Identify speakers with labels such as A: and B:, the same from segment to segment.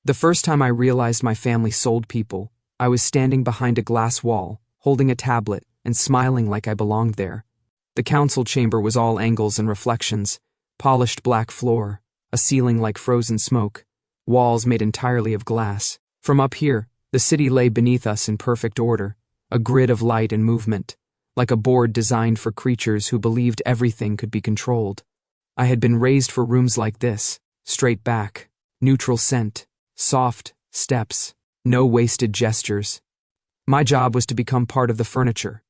A: The first time I realized my family sold people, I was standing behind a glass wall, holding a tablet, and smiling like I belonged there. The council chamber was all angles and reflections, polished black floor, a ceiling like frozen smoke, walls made entirely of glass. From up here, the city lay beneath us in perfect order, a grid of light and movement, like a board designed for creatures who believed everything could be controlled. I had been raised for rooms like this, straight back, neutral scent, soft steps, no wasted gestures. My job was to become part of the furniture,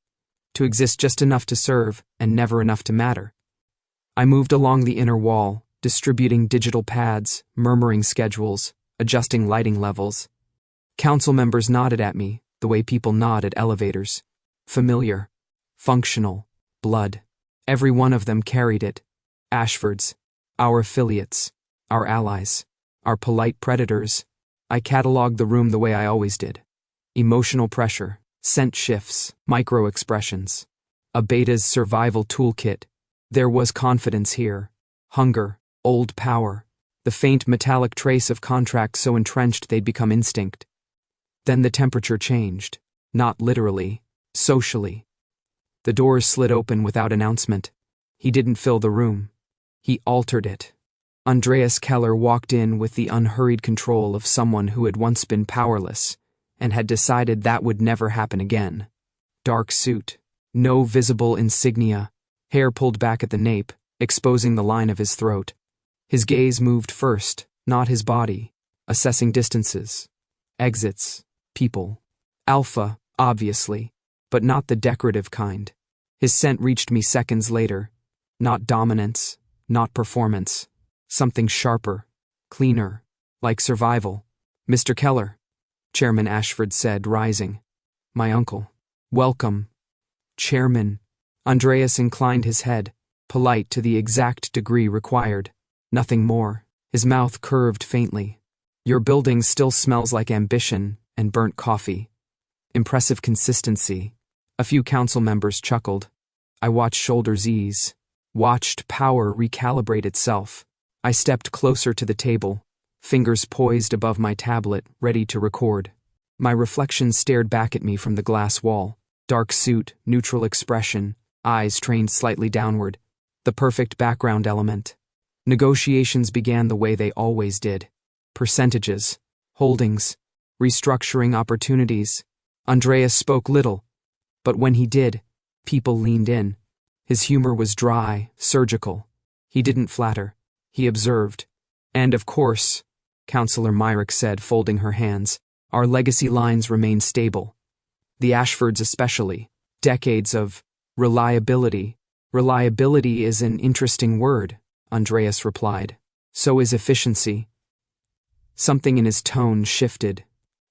A: to exist just enough to serve and never enough to matter. I moved along the inner wall, distributing digital pads, murmuring schedules, adjusting lighting levels. Council members nodded at me, the way people nod at elevators. Familiar, functional, blood. Every one of them carried it. Ashfords, our affiliates, our allies, our polite predators. I cataloged the room the way I always did. Emotional pressure, scent shifts, micro-expressions. A beta's survival toolkit. There was confidence here. Hunger, old power. The faint metallic trace of contract so entrenched they'd become instinct. Then the temperature changed. Not literally, socially. The doors slid open without announcement. He didn't fill the room. He altered it. Andreas Keller walked in with the unhurried control of someone who had once been powerless and had decided that would never happen again. Dark suit, no visible insignia, hair pulled back at the nape, exposing the line of his throat. His gaze moved first, not his body, assessing distances, exits, people. Alpha, obviously, but not the decorative kind. His scent reached me seconds later. Not dominance, not performance. Something sharper, cleaner, like survival. Mr. Keller, Chairman Ashford said, rising. My uncle. Welcome. Chairman. Andreas inclined his head, polite to the exact degree required. Nothing more. His mouth curved faintly. Your building still smells like ambition and burnt coffee. Impressive consistency. A few council members chuckled. I watched shoulders ease, watched power recalibrate itself. I stepped closer to the table, fingers poised above my tablet, ready to record. My reflection stared back at me from the glass wall. Dark suit, neutral expression, eyes trained slightly downward. The perfect background element. Negotiations began the way they always did. Percentages, holdings, restructuring opportunities. Andreas spoke little, but when he did, people leaned in. His humor was dry, surgical. He didn't flatter. He observed. And of course, Councillor Myrick said, folding her hands, our legacy lines remain stable. The Ashfords especially. Decades of reliability. Reliability is an interesting word, Andreas replied. So is efficiency. Something in his tone shifted.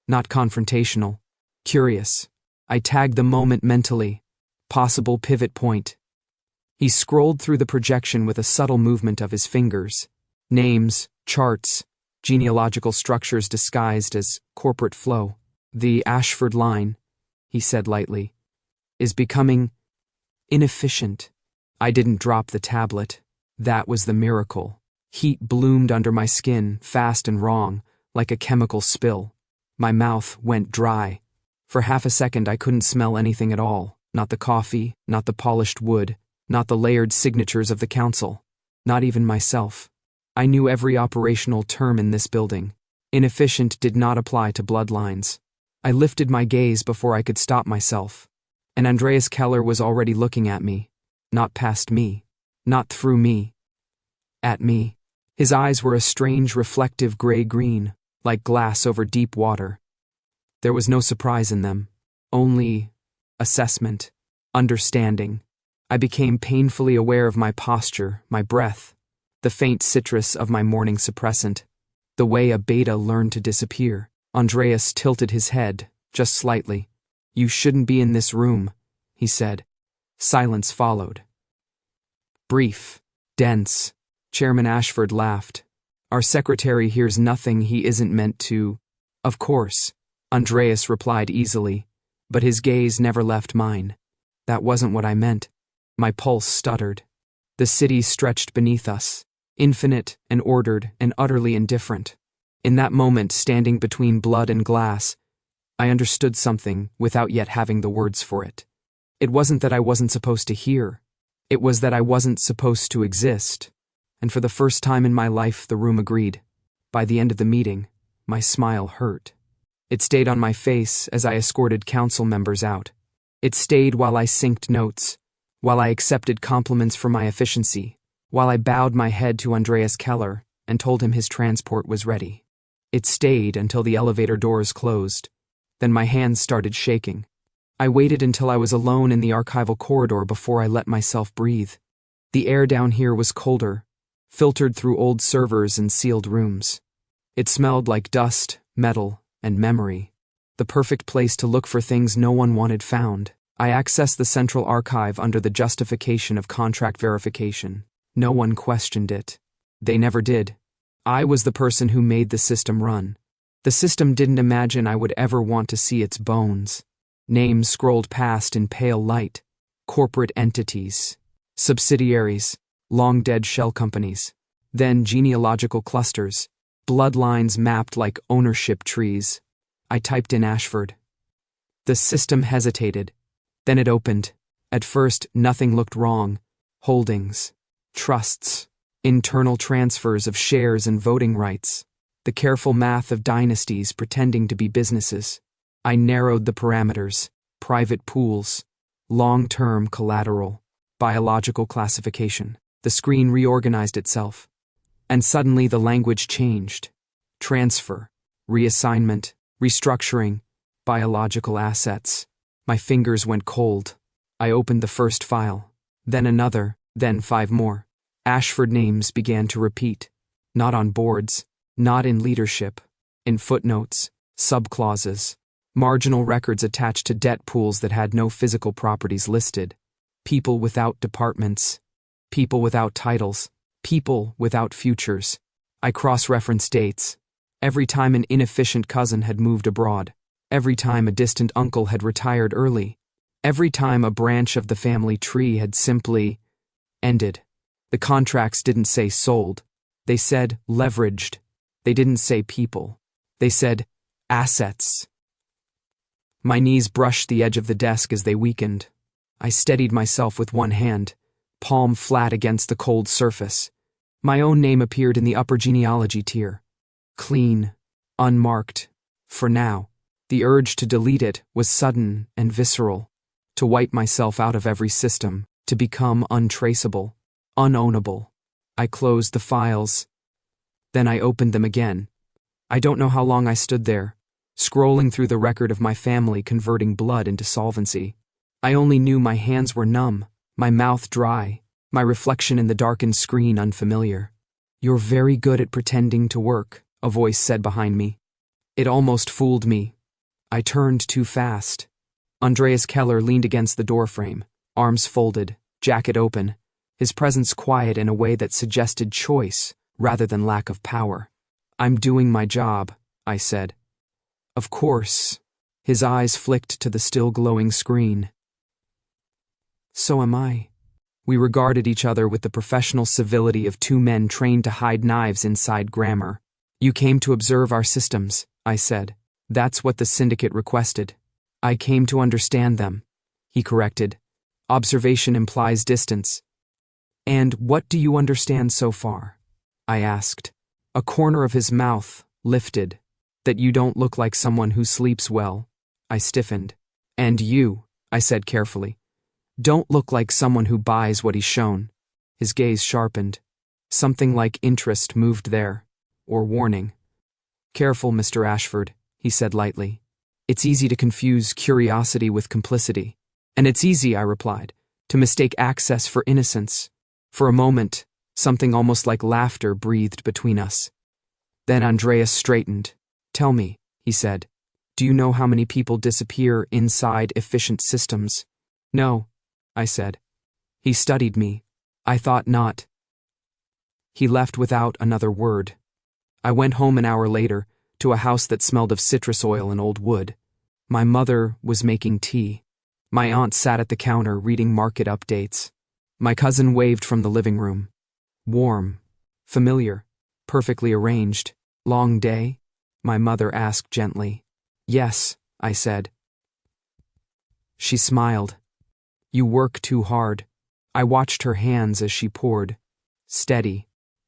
A: Not confrontational. Curious. I tagged the moment mentally. Possible pivot point. He scrolled through the projection with a subtle movement of his fingers. Names, charts, genealogical structures disguised as corporate flow. The Ashford line, he said lightly, is becoming inefficient. I didn't drop the tablet. That was the miracle. Heat bloomed under my skin, fast and wrong, like a chemical spill. My mouth went dry. For half a second I couldn't smell anything at all. Not the coffee, not the polished wood, not the layered signatures of the council. Not even myself. I knew every operational term in this building. Inefficient did not apply to bloodlines. I lifted my gaze before I could stop myself. And Andreas Keller was already looking at me. Not past me. Not through me. At me. His eyes were a strange reflective gray-green, like glass over deep water. There was no surprise in them. Only assessment. Understanding. I became painfully aware of my posture, my breath, the faint citrus of my morning suppressant, the way a beta learned to disappear. Andreas tilted his head, just slightly. You shouldn't be in this room, he said. Silence followed. Brief, dense. Chairman Ashford laughed. Our secretary hears nothing he isn't meant to. Of course, Andreas replied easily, but his gaze never left mine. That wasn't what I meant. My pulse stuttered. The city stretched beneath us, infinite and ordered and utterly indifferent. In that moment, standing between blood and glass, I understood something without yet having the words for it. It wasn't that I wasn't supposed to hear. It was that I wasn't supposed to exist. And for the first time in my life, the room agreed. By the end of the meeting, my smile hurt. It stayed on my face as I escorted council members out. It stayed while I synced notes, while I accepted compliments for my efficiency, while I bowed my head to Andreas Keller and told him his transport was ready. It stayed until the elevator doors closed. Then my hands started shaking. I waited until I was alone in the archival corridor before I let myself breathe. The air down here was colder, filtered through old servers and sealed rooms. It smelled like dust, metal, and memory. The perfect place to look for things no one wanted found. I accessed the central archive under the justification of contract verification. No one questioned it. They never did. I was the person who made the system run. The system didn't imagine I would ever want to see its bones. Names scrolled past in pale light. Corporate entities. Subsidiaries. Long-dead shell companies. Then genealogical clusters. Bloodlines mapped like ownership trees. I typed in Ashford. The system hesitated. Then it opened. At first, nothing looked wrong. Holdings. Trusts. Internal transfers of shares and voting rights. The careful math of dynasties pretending to be businesses. I narrowed the parameters. Private pools. Long-term collateral. Biological classification. The screen reorganized itself. And suddenly the language changed. Transfer. Reassignment. Restructuring. Biological assets. My fingers went cold. I opened the first file. Then another. Then 5 more. Ashford names began to repeat. Not on boards. Not in leadership. In footnotes. Subclauses. Marginal records attached to debt pools that had no physical properties listed. People without departments. People without titles. People without futures. I cross-referenced dates. Every time an inefficient cousin had moved abroad. Every time a distant uncle had retired early. Every time a branch of the family tree had simply ended. The contracts didn't say sold. They said leveraged. They didn't say people. They said assets. My knees brushed the edge of the desk as they weakened. I steadied myself with one hand, palm flat against the cold surface. My own name appeared in the upper genealogy tier. Clean. Unmarked. For now. The urge to delete it was sudden and visceral. To wipe myself out of every system. To become untraceable. Unownable. I closed the files. Then I opened them again. I don't know how long I stood there, scrolling through the record of my family converting blood into solvency. I only knew my hands were numb, my mouth dry, my reflection in the darkened screen unfamiliar. "You're very good at pretending to work," a voice said behind me. It almost fooled me. I turned too fast. Andreas Keller leaned against the doorframe, arms folded, jacket open, his presence quiet in a way that suggested choice rather than lack of power. "I'm doing my job," I said. "Of course." His eyes flicked to the still glowing screen. "So am I." We regarded each other with the professional civility of 2 men trained to hide knives inside grammar. "You came to observe our systems," I said. "That's what the syndicate requested." "I came to understand them," he corrected. "Observation implies distance." "And what do you understand so far?" I asked. A corner of his mouth lifted. "That you don't look like someone who sleeps well." I stiffened. "And you," I said carefully, "don't look like someone who buys what he's shown." His gaze sharpened. Something like interest moved there. Or warning. "Careful, Mr. Ashford," he said lightly. "It's easy to confuse curiosity with complicity." "And it's easy," I replied, "to mistake access for innocence." For a moment, something almost like laughter breathed between us. Then Andreas straightened. "Tell me," he said, "do you know how many people disappear inside efficient systems?" "No," I said. He studied me. "I thought not." He left without another word. I went home an hour later, to a house that smelled of citrus oil and old wood. My mother was making tea. My aunt sat at the counter reading market updates. My cousin waved from the living room. Warm. Familiar. Perfectly arranged. Long day? My mother asked gently. Yes, I said. She smiled. You work too hard. I watched her hands as she poured. Steady,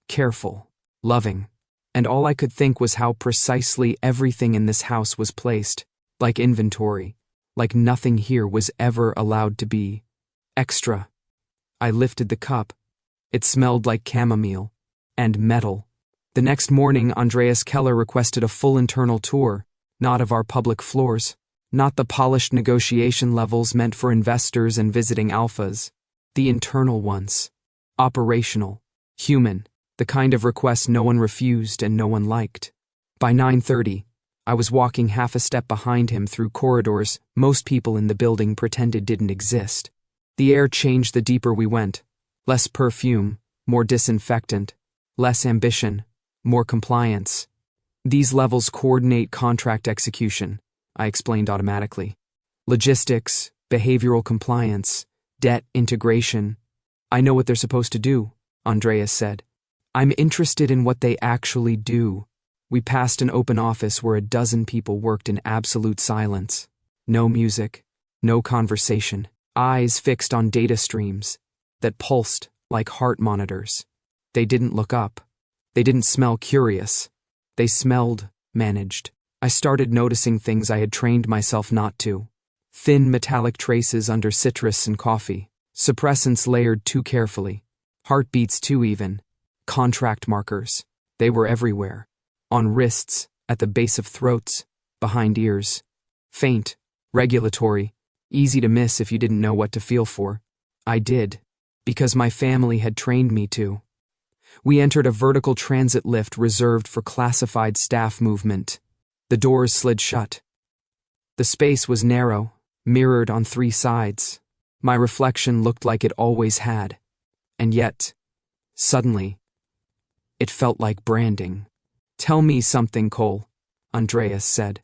A: careful, loving. And all I could think was how precisely everything in this house was placed, like inventory, like nothing here was ever allowed to be extra. I lifted the cup. It smelled like chamomile and metal. The next morning, Andreas Keller requested a full internal tour, not of our public floors, not the polished negotiation levels meant for investors and visiting alphas, the internal ones. Operational, human, the kind of request no one refused and no one liked. By 9:30, I was walking half a step behind him through corridors most people in the building pretended didn't exist. The air changed the deeper we went. Less perfume, more disinfectant, less ambition, more compliance. These levels coordinate contract execution, I explained automatically. Logistics, behavioral compliance, debt integration. I know what they're supposed to do, Andreas said. I'm interested in what they actually do. We passed an open office where a dozen people worked in absolute silence. No music, no conversation, eyes fixed on data streams that pulsed like heart monitors. They didn't look up. They didn't smell curious. They smelled managed. I started noticing things I had trained myself not to. Thin metallic traces under citrus and coffee, suppressants layered too carefully, heartbeats too even, contract markers. They were everywhere. On wrists, at the base of throats, behind ears. Faint, regulatory, easy to miss if you didn't know what to feel for. I did, because my family had trained me to. We entered a vertical transit lift reserved for classified staff movement. The doors slid shut. The space was narrow, mirrored on 3 sides. My reflection looked like it always had. And yet, suddenly, it felt like branding. Tell me something, Cole, Andreas said.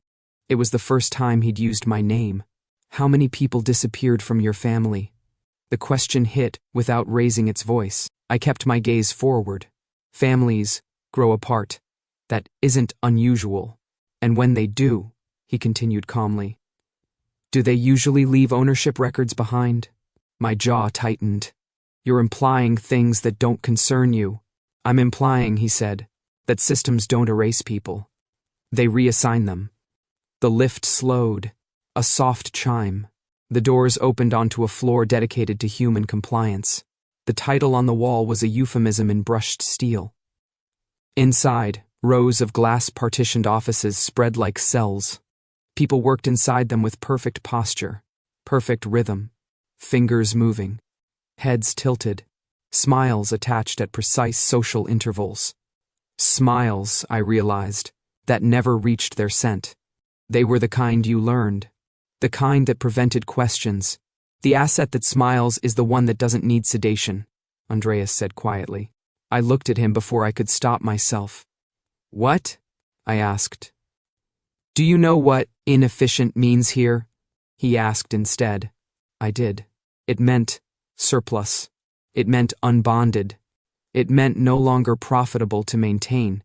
A: It was the first time he'd used my name. How many people disappeared from your family? The question hit without raising its voice. I kept my gaze forward. Families grow apart. That isn't unusual. And when they do, he continued calmly, do they usually leave ownership records behind? My jaw tightened. You're implying things that don't concern you. I'm implying, he said, that systems don't erase people. They reassign them. The lift slowed. A soft chime. The doors opened onto a floor dedicated to human compliance. The title on the wall was a euphemism in brushed steel. Inside, rows of glass-partitioned offices spread like cells. People worked inside them with perfect posture, perfect rhythm, fingers moving, heads tilted, smiles attached at precise social intervals. Smiles, I realized, that never reached their scent. They were the kind you learned, the kind that prevented questions. The asset that smiles is the one that doesn't need sedation, Andreas said quietly. I looked at him before I could stop myself. What? I asked. Do you know what inefficient means here? He asked instead. I did. It meant surplus. It meant unbonded. It meant no longer profitable to maintain.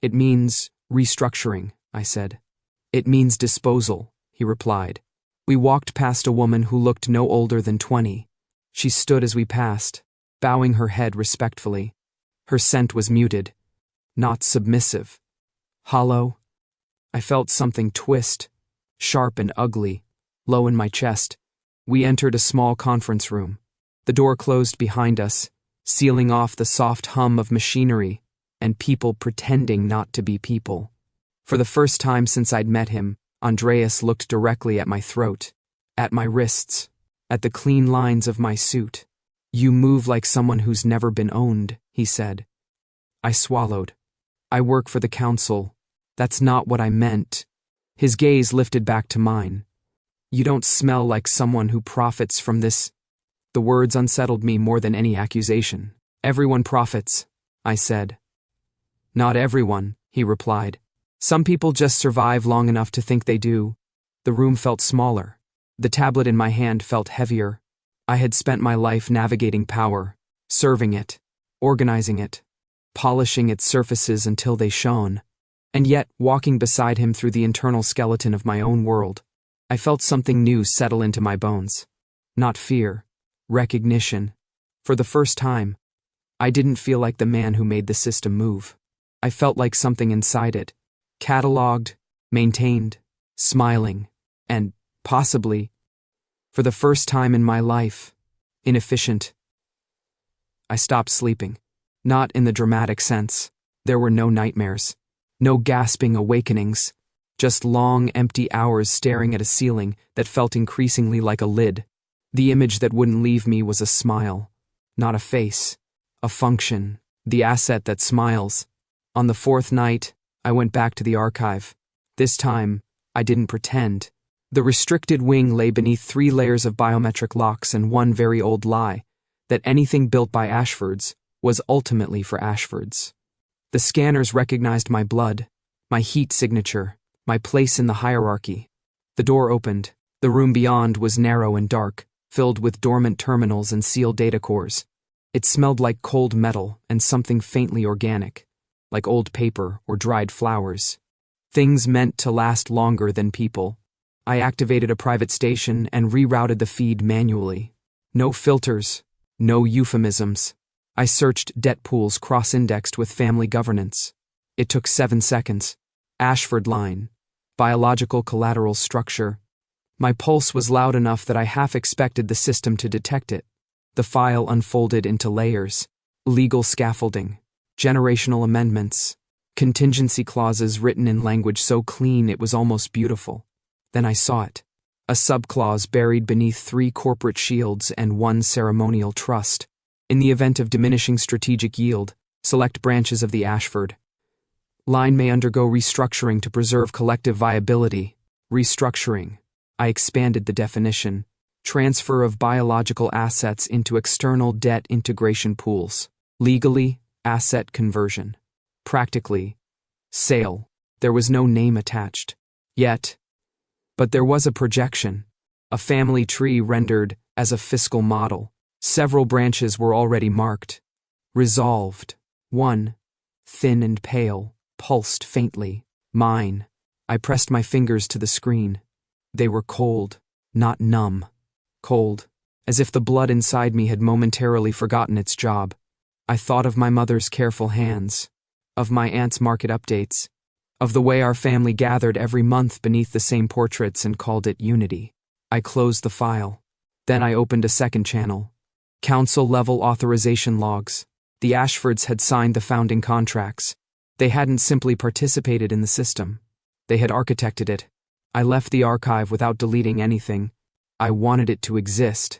A: It means restructuring, I said. It means disposal, he replied. We walked past a woman who looked no older than 20. She stood as we passed, bowing her head respectfully. Her scent was muted, not submissive. Hollow. I felt something twist, sharp and ugly, low in my chest. We entered a small conference room. The door closed behind us, sealing off the soft hum of machinery and people pretending not to be people. For the first time since I'd met him, Andreas looked directly at my throat, at my wrists, at the clean lines of my suit. You move like someone who's never been owned, he said. I swallowed. I work for the council. That's not what I meant. His gaze lifted back to mine. You don't smell like someone who profits from this. The words unsettled me more than any accusation. Everyone profits, I said. Not everyone, he replied. Some people just survive long enough to think they do. The room felt smaller. The tablet in my hand felt heavier. I had spent my life navigating power, serving it, organizing it, polishing its surfaces until they shone. And yet, walking beside him through the internal skeleton of my own world, I felt something new settle into my bones. Not fear, recognition. For the first time, I didn't feel like the man who made the system move. I felt like something inside it, cataloged, maintained, smiling, and, possibly, for the first time in my life, inefficient. I stopped sleeping. Not in the dramatic sense. There were no nightmares. No gasping awakenings. Just long, empty hours staring at a ceiling that felt increasingly like a lid. The image that wouldn't leave me was a smile. Not a face. A function. The asset that smiles. On the fourth night, I went back to the archive. This time, I didn't pretend. The restricted wing lay beneath 3 layers of biometric locks and one very old lie, that anything built by Ashfords was ultimately for Ashfords. The scanners recognized my blood, my heat signature, my place in the hierarchy. The door opened. The room beyond was narrow and dark, filled with dormant terminals and sealed data cores. It smelled like cold metal and something faintly organic, like old paper or dried flowers. Things meant to last longer than people. I activated a private station and rerouted the feed manually. No filters, no euphemisms. I searched debt pools cross-indexed with family governance. It took 7 seconds. Ashford line. Biological collateral structure. My pulse was loud enough that I half expected the system to detect it. The file unfolded into layers. Legal scaffolding. Generational amendments. Contingency clauses written in language so clean it was almost beautiful. Then I saw it. A subclause buried beneath 3 corporate shields and 1 ceremonial trust. In the event of diminishing strategic yield, select branches of the Ashford line may undergo restructuring to preserve collective viability. Restructuring. I expanded the definition. Transfer of biological assets into external debt integration pools. Legally, asset conversion. Practically, sale. There was no name attached. Yet. But there was a projection. A family tree rendered as a fiscal model. Several branches were already marked. Resolved. 1. Thin and pale, pulsed faintly. Mine. I pressed my fingers to the screen. They were cold, not numb. Cold, as if the blood inside me had momentarily forgotten its job. I thought of my mother's careful hands, of my aunt's market updates, of the way our family gathered every month beneath the same portraits and called it unity. I closed the file. Then I opened a second channel. Council-level authorization logs. The Ashfords had signed the founding contracts. They hadn't simply participated in the system. They had architected it. I left the archive without deleting anything. I wanted it to exist.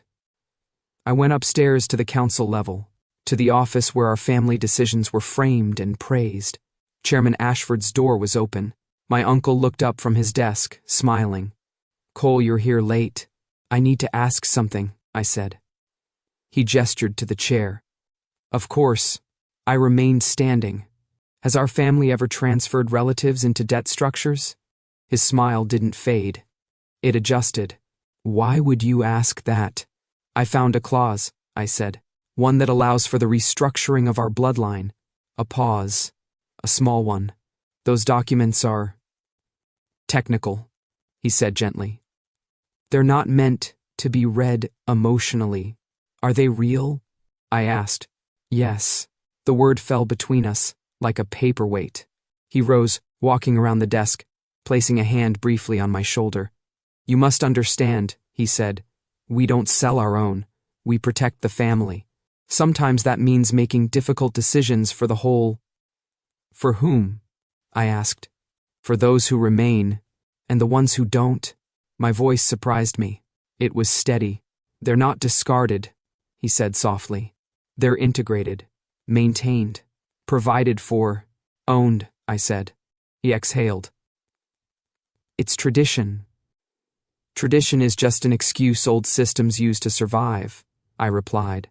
A: I went upstairs to the council level, to the office where our family decisions were framed and praised. Chairman Ashford's door was open. My uncle looked up from his desk, smiling. "Cole, you're here late. I need to ask something," I said. He gestured to the chair. Of course. I remained standing. Has our family ever transferred relatives into debt structures? His smile didn't fade. It adjusted. Why would you ask that? I found a clause, I said. One that allows for the restructuring of our bloodline. A pause. A small one. Those documents are technical, he said gently. They're not meant to be read emotionally. Are they real? I asked. Yes. The word fell between us, like a paperweight. He rose, walking around the desk, placing a hand briefly on my shoulder. You must understand, he said. We don't sell our own. We protect the family. Sometimes that means making difficult decisions for the whole. For whom? I asked. For those who remain, and the ones who don't. My voice surprised me. It was steady. They're not discarded, he said softly. They're integrated, maintained, provided for, owned, I said. He exhaled. It's tradition. Tradition is just an excuse old systems use to survive, I replied.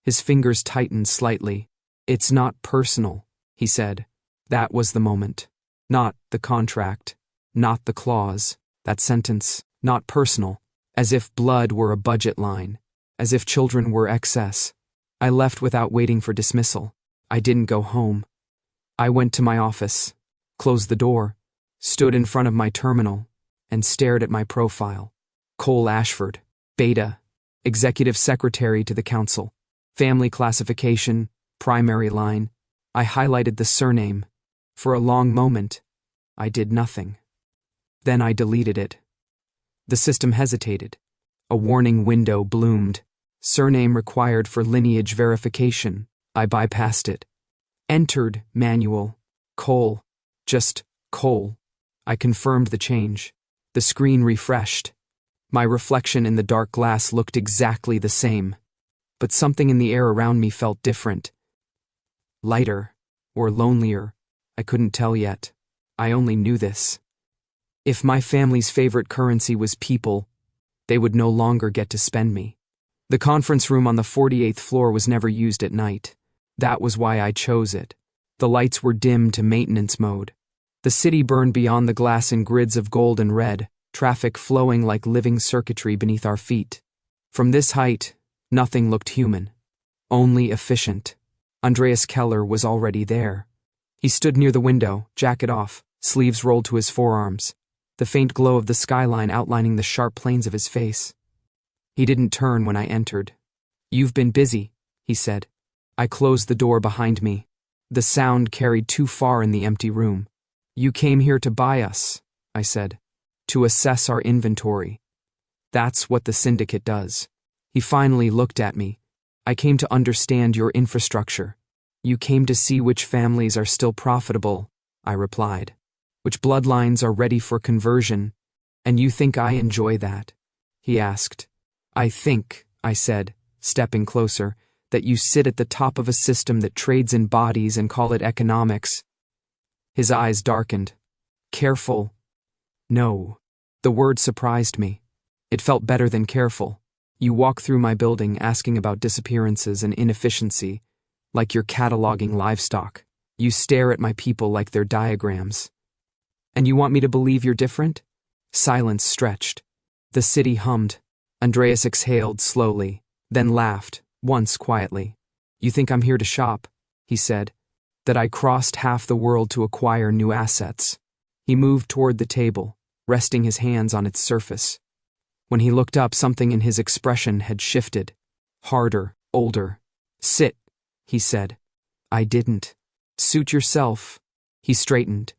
A: His fingers tightened slightly. It's not personal, he said. That was the moment. Not the contract. Not the clause. That sentence. Not personal. As if blood were a budget line. As if children were excess. I left without waiting for dismissal. I didn't go home. I went to my office. closed the door, stood in front of my terminal, and stared at my profile. Cole Ashford, Beta, Executive Secretary to the Council. Family classification, primary line. I highlighted the surname. For a long moment, I did nothing. Then I deleted it. The system hesitated. A warning window bloomed. Surname required for lineage verification. I bypassed it. Entered manual. Cole. Just Cole. I confirmed the change. The screen refreshed. My reflection in the dark glass looked exactly the same. But something in the air around me felt different. Lighter, or lonelier. I couldn't tell yet. I only knew this. If my family's favorite currency was people, they would no longer get to spend me. The conference room on the 48th floor was never used at night. That was why I chose it. The lights were dimmed to maintenance mode. The city burned beyond the glass in grids of gold and red, traffic flowing like living circuitry beneath our feet. From this height, nothing looked human. Only efficient. Andreas Keller was already there. He stood near the window, jacket off, sleeves rolled to his forearms, the faint glow of the skyline outlining the sharp planes of his face. He didn't turn when I entered. "You've been busy," he said. I closed the door behind me. The sound carried too far in the empty room. "You came here to buy us," I said. "To assess our inventory. That's what the syndicate does." He finally looked at me. "I came to understand your infrastructure. You came to see which families are still profitable," I replied. "Which bloodlines are ready for conversion. And you think I enjoy that?" He asked. "I think," I said, stepping closer, "that you sit at the top of a system that trades in bodies and call it economics." His eyes darkened. "Careful." No. The word surprised me. It felt better than careful. You walk through my building asking about disappearances and inefficiency, like you're cataloging livestock. You stare at my people like they're diagrams. And you want me to believe you're different? Silence stretched. The city hummed. Andreas exhaled slowly, then laughed, once quietly. "You think I'm here to shop," he said, "that I crossed half the world to acquire new assets." He moved toward the table, resting his hands on its surface. When he looked up, something in his expression had shifted. Harder, older. "Sit," he said. I didn't. "Suit yourself." He straightened.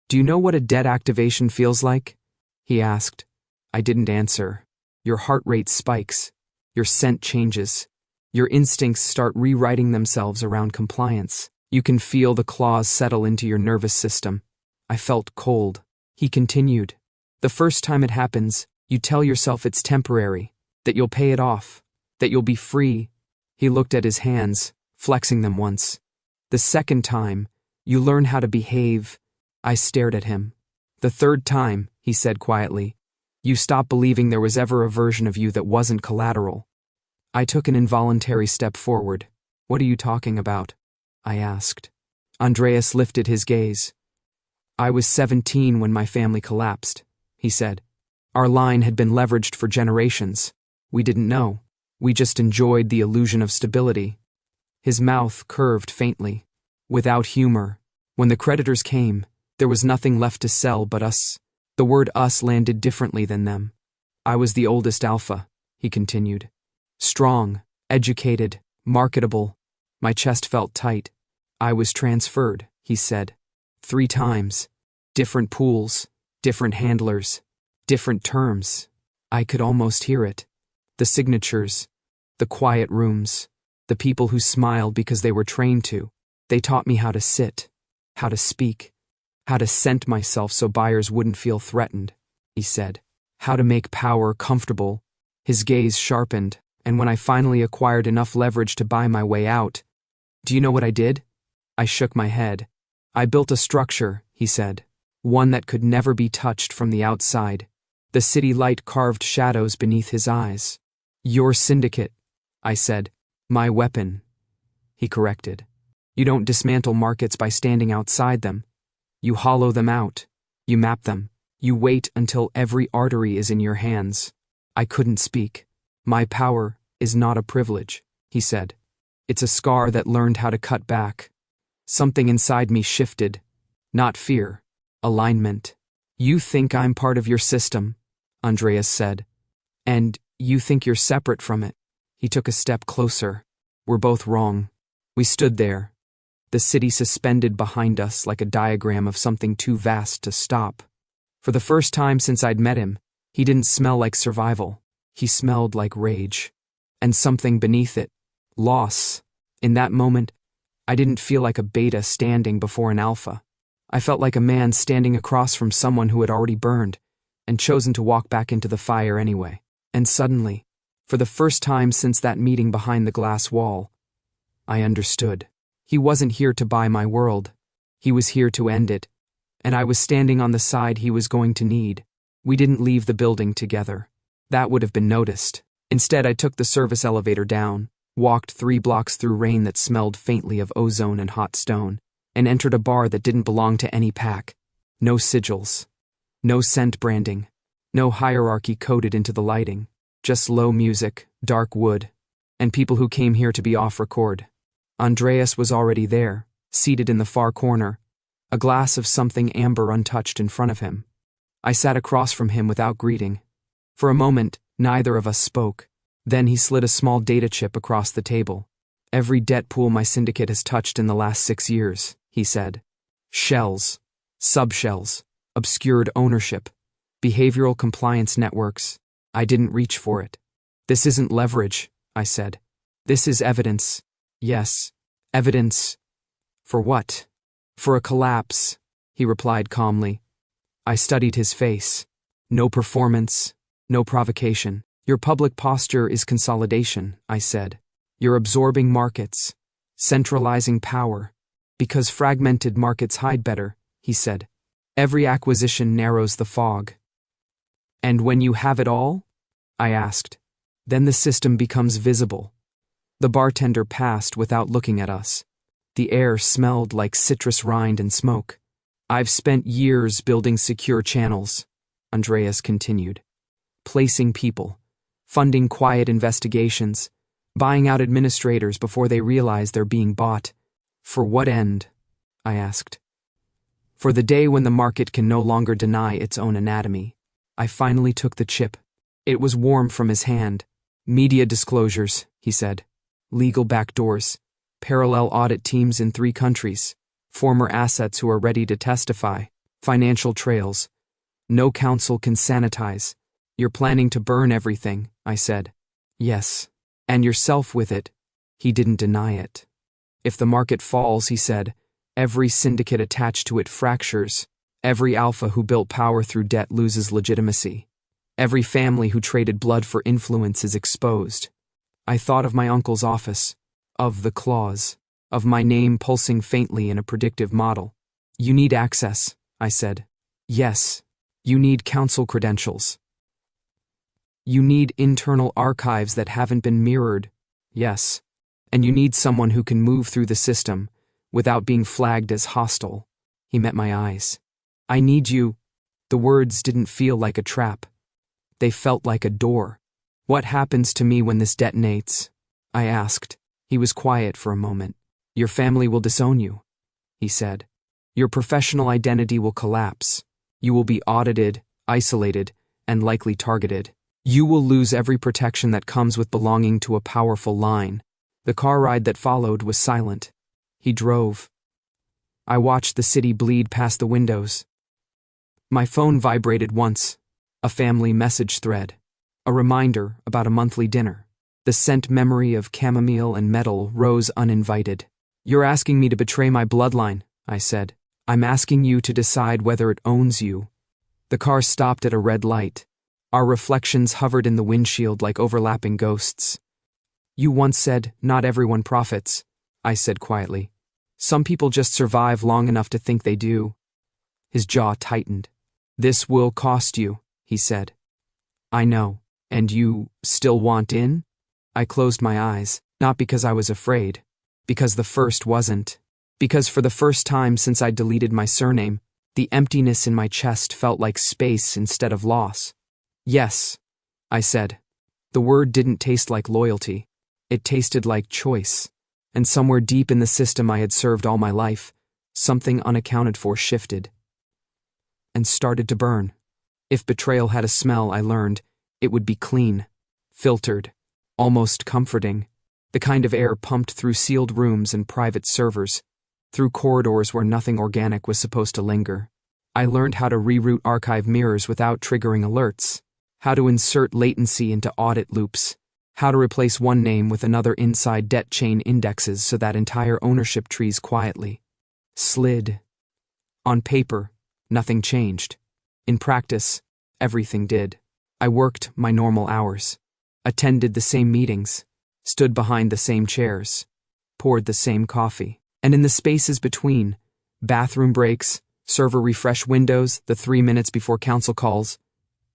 A: "Do you know what a debt activation feels like?" he asked. I didn't answer. Your heart rate spikes. Your scent changes. Your instincts start rewriting themselves around compliance. You can feel the claws settle into your nervous system. I felt cold. He continued. "The first time it happens, you tell yourself it's temporary, that you'll pay it off, that you'll be free." He looked at his hands, flexing them once. "The second time, you learn how to behave." I stared at him. "The third time," he said quietly, "you stop believing there was ever a version of you that wasn't collateral." I took an involuntary step forward. "What are you talking about?" I asked. Andreas lifted his gaze. "I was 17 when my family collapsed," he said. "Our line had been leveraged for generations. We didn't know. We just enjoyed the illusion of stability." His mouth curved faintly. Without humor. "When the creditors came, there was nothing left to sell but us." The word us landed differently than them. "I was the oldest alpha," he continued. "Strong, educated, marketable." My chest felt tight. "I was transferred," he said. 3 times. Different pools, different handlers, different terms. I could almost hear it. The signatures, the quiet rooms, the people who smiled because they were trained to. They taught me how to sit, how to speak, how to scent myself so buyers wouldn't feel threatened, he said. How to make power comfortable. His gaze sharpened, and when I finally acquired enough leverage to buy my way out, "Do you know what I did?" I shook my head. "I built a structure," he said. "One that could never be touched from the outside." The city light carved shadows beneath his eyes. "Your syndicate," I said. "My weapon," he corrected. "You don't dismantle markets by standing outside them. You hollow them out. You map them. You wait until every artery is in your hands." I couldn't speak. "My power is not a privilege," he said. "It's a scar that learned how to cut back." Something inside me shifted. Not fear, alignment. You think I'm part of your system, Andreas said. And you think you're separate from it. He took a step closer. We're both wrong. We stood there, the city suspended behind us like a diagram of something too vast to stop. For the first time since I'd met him, he didn't smell like survival. He smelled like rage. And something beneath it, loss. In that moment, I didn't feel like a beta standing before an alpha. I felt like a man standing across from someone who had already burned and chosen to walk back into the fire anyway. And suddenly, for the first time since that meeting behind the glass wall, I understood. He wasn't here to buy my world. He was here to end it. And I was standing on the side he was going to need. We didn't leave the building together. That would have been noticed. Instead, I took the service elevator down, walked 3 blocks through rain that smelled faintly of ozone and hot stone, and entered a bar that didn't belong to any pack. No sigils. No scent branding. No hierarchy coded into the lighting. Just low music, dark wood, and people who came here to be off record. Andreas was already there, seated in the far corner, a glass of something amber untouched in front of him. I sat across from him without greeting. For a moment, neither of us spoke. Then he slid a small data chip across the table. Every debt pool my syndicate has touched in the last 6 years, he said. Shells, subshells, obscured ownership, behavioral compliance networks. I didn't reach for it. This isn't leverage, I said. This is evidence. Yes, evidence. For what? For a collapse, he replied calmly. I studied his face. No performance, no provocation. Your public posture is consolidation, I said. You're absorbing markets, centralizing power. Because fragmented markets hide better, he said. Every acquisition narrows the fog. And when you have it all? I asked. Then the system becomes visible. The bartender passed without looking at us. The air smelled like citrus rind and smoke. I've spent years building secure channels, Andreas continued. Placing people, funding quiet investigations, buying out administrators before they realize they're being bought. For what end? I asked. For the day when the market can no longer deny its own anatomy. I finally took the chip. It was warm from his hand. Media disclosures, he said. Legal backdoors. Parallel audit teams in 3 countries. Former assets who are ready to testify. Financial trails. No counsel can sanitize. You're planning to burn everything, I said. Yes. And yourself with it. He didn't deny it. If the market falls, he said, every syndicate attached to it fractures. Every alpha who built power through debt loses legitimacy. Every family who traded blood for influence is exposed. I thought of my uncle's office, of the clause, of my name pulsing faintly in a predictive model. You need access, I said. Yes, you need counsel credentials. You need internal archives that haven't been mirrored. Yes. And you need someone who can move through the system without being flagged as hostile. He met my eyes. I need you. The words didn't feel like a trap. They felt like a door. What happens to me when this detonates? I asked. He was quiet for a moment. Your family will disown you, he said. Your professional identity will collapse. You will be audited, isolated, and likely targeted. You will lose every protection that comes with belonging to a powerful line. The car ride that followed was silent. He drove. I watched the city bleed past the windows. My phone vibrated once. A family message thread. A reminder about a monthly dinner. The scent memory of chamomile and metal rose uninvited. You're asking me to betray my bloodline, I said. I'm asking you to decide whether it owns you. The car stopped at a red light. Our reflections hovered in the windshield like overlapping ghosts. You once said, not everyone profits, I said quietly. Some people just survive long enough to think they do. His jaw tightened. This will cost you, he said. I know. And you still want in? I closed my eyes, not because I was afraid, because the first wasn't. Because for the first time since I deleted my surname, the emptiness in my chest felt like space instead of loss. Yes, I said. The word didn't taste like loyalty. It tasted like choice. And somewhere deep in the system I had served all my life, something unaccounted for shifted. and started to burn. If betrayal had a smell, I learned, it would be clean, filtered, almost comforting, the kind of air pumped through sealed rooms and private servers, through corridors where nothing organic was supposed to linger. I learned how to reroute archive mirrors without triggering alerts, how to insert latency into audit loops, how to replace one name with another inside debt chain indexes so that entire ownership trees quietly slid. On paper, nothing changed. In practice, everything did. I worked my normal hours, attended the same meetings, stood behind the same chairs, poured the same coffee, and in the spaces between, bathroom breaks, server refresh windows, the 3 minutes before council calls,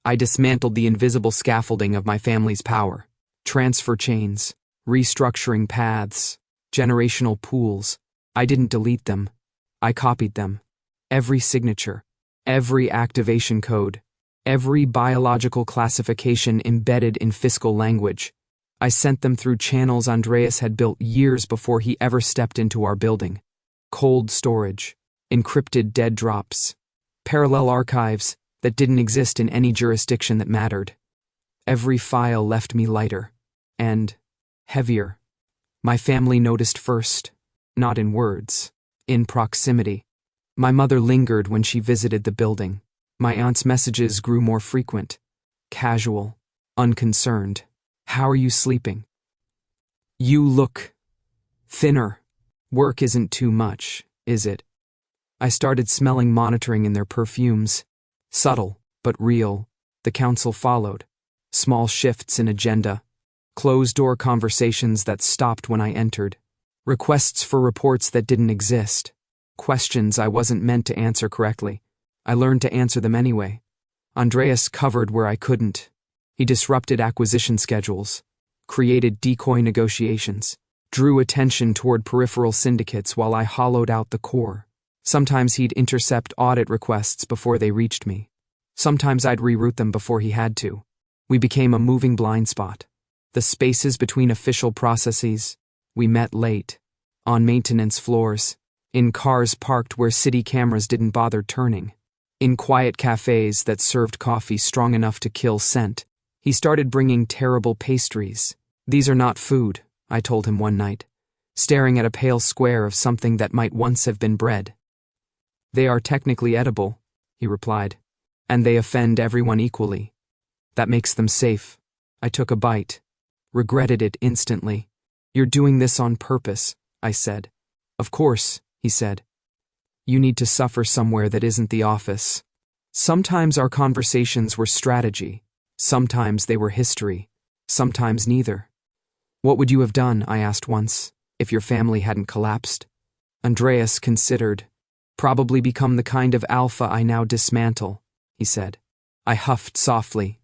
A: I dismantled the invisible scaffolding of my family's power. Transfer chains, restructuring paths, generational pools. I didn't delete them. I copied them. Every signature, every activation code, every biological classification embedded in fiscal language. I sent them through channels Andreas had built years before he ever stepped into our building. Cold storage, encrypted dead drops, parallel archives that didn't exist in any jurisdiction that mattered. Every file left me lighter and heavier. My family noticed first, not in words, in proximity. My mother lingered when she visited the building. My aunt's messages grew more frequent, casual, unconcerned. How are you sleeping? You look thinner. Work isn't too much, is it? I started smelling monitoring in their perfumes. Subtle, but real. The council followed. Small shifts in agenda. Closed-door conversations that stopped when I entered. Requests for reports that didn't exist. Questions I wasn't meant to answer correctly. I learned to answer them anyway. Andreas covered where I couldn't. He disrupted acquisition schedules, created decoy negotiations, drew attention toward peripheral syndicates while I hollowed out the core. Sometimes he'd intercept audit requests before they reached me. Sometimes I'd reroute them before he had to. We became a moving blind spot. The spaces between official processes. We met late, on maintenance floors, in cars parked where city cameras didn't bother turning, in quiet cafes that served coffee strong enough to kill scent. He started bringing terrible pastries. These are not food, I told him one night, staring at a pale square of something that might once have been bread. They are technically edible, he replied, and they offend everyone equally. That makes them safe. I took a bite, regretted it instantly. You're doing this on purpose, I said. Of course, he said. You need to suffer somewhere that isn't the office. Sometimes our conversations were strategy. Sometimes they were history. Sometimes neither. What would you have done, I asked once, if your family hadn't collapsed? Andreas considered. Probably become the kind of alpha I now dismantle, he said. I huffed softly.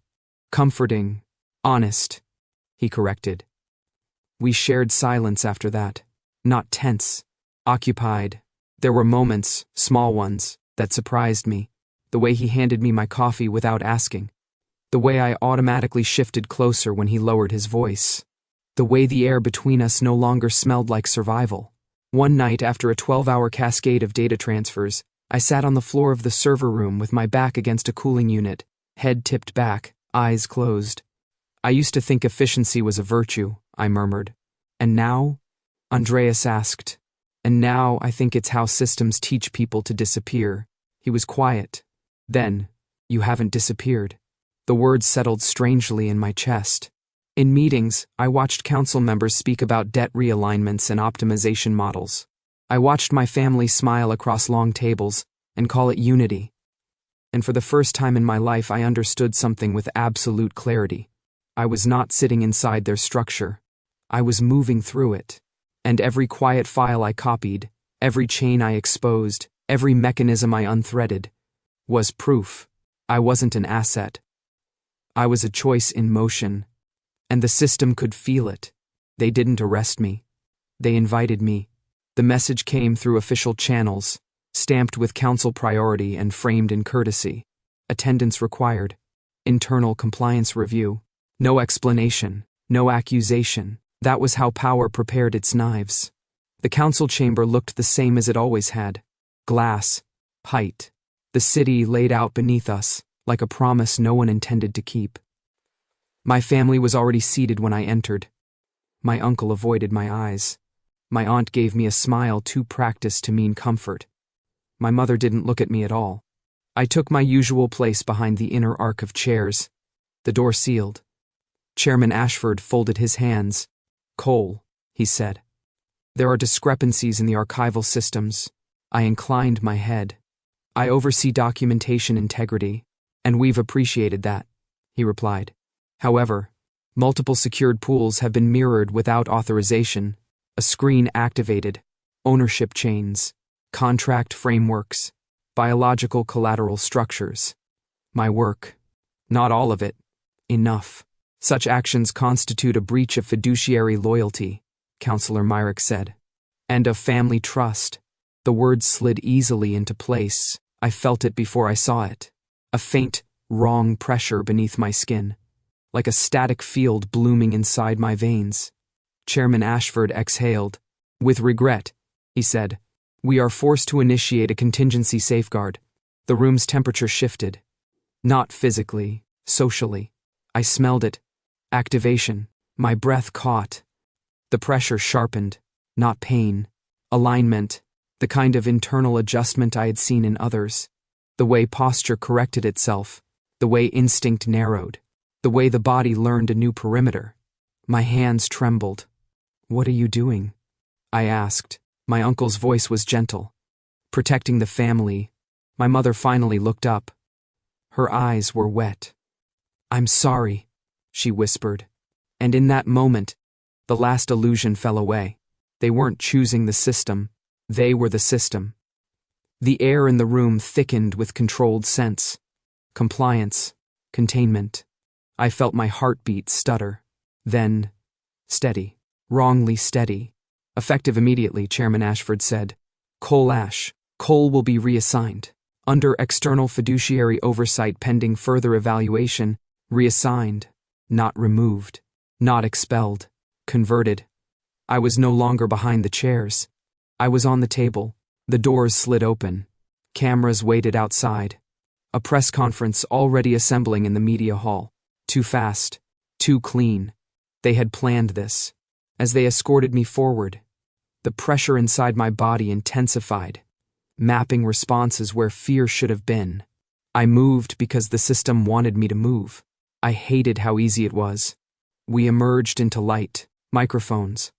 A: Comforting. Honest, he corrected. We shared silence after that. Not tense. Occupied. There were moments, small ones, that surprised me. The way he handed me my coffee without asking. The way I automatically shifted closer when he lowered his voice. The way the air between us no longer smelled like survival. One night, after a 12-hour cascade of data transfers, I sat on the floor of the server room with my back against a cooling unit, head tipped back, eyes closed. I used to think efficiency was a virtue, I murmured. And now? Andreas asked. And now I think it's how systems teach people to disappear. He was quiet. Then, you haven't disappeared. The words settled strangely in my chest. In meetings, I watched council members speak about debt realignments and optimization models. I watched my family smile across long tables and call it unity. And for the first time in my life, I understood something with absolute clarity. I was not sitting inside their structure. I was moving through it. And every quiet file I copied, every chain I exposed, every mechanism I unthreaded, was proof. I wasn't an asset. I was a choice in motion. And the system could feel it. They didn't arrest me. They invited me. The message came through official channels, stamped with council priority and framed in courtesy. Attendance required. Internal compliance review. No explanation. No accusation. That was how power prepared its knives. The council chamber looked the same as it always had. Glass. Height. The city laid out beneath us, like a promise no one intended to keep. My family was already seated when I entered. My uncle avoided my eyes. My aunt gave me a smile too practiced to mean comfort. My mother didn't look at me at all. I took my usual place behind the inner arc of chairs. The door sealed. Chairman Ashford folded his hands. "Cole," he said. "There are discrepancies in the archival systems." I inclined my head. "I oversee documentation integrity, and we've appreciated that," he replied. "However, multiple secured pools have been mirrored without authorization, a screen activated, ownership chains, contract frameworks, biological collateral structures. My work, not all of it, enough. Such actions constitute a breach of fiduciary loyalty," Counselor Myrick said. "And of family trust." The words slid easily into place. I felt it before I saw it. A faint, wrong pressure beneath my skin, like a static field blooming inside my veins. Chairman Ashford exhaled. "With regret," he said, "we are forced to initiate a contingency safeguard." The room's temperature shifted. Not physically, socially. I smelled it. Activation. My breath caught. The pressure sharpened. Not pain. Alignment. The kind of internal adjustment I had seen in others. The way posture corrected itself. The way instinct narrowed. The way the body learned a new perimeter. My hands trembled. "What are you doing?" I asked. My uncle's voice was gentle. "Protecting the family." My mother finally looked up. Her eyes were wet. "I'm sorry," she whispered. And in that moment, the last illusion fell away. They weren't choosing the system. They were the system. The air in the room thickened with controlled sense. Compliance. Containment. I felt my heartbeat stutter. Then, steady. Wrongly steady. "Effective immediately," Chairman Ashford said. "Cole Ash. Cole will be reassigned. Under external fiduciary oversight pending further evaluation, reassigned. Not removed. Not expelled. Converted." I was no longer behind the chairs. I was on the table. The doors slid open. Cameras waited outside. A press conference already assembling in the media hall. Too fast. Too clean. They had planned this. As they escorted me forward, the pressure inside my body intensified, mapping responses where fear should have been. I moved because the system wanted me to move. I hated how easy it was. We emerged into light. Microphones.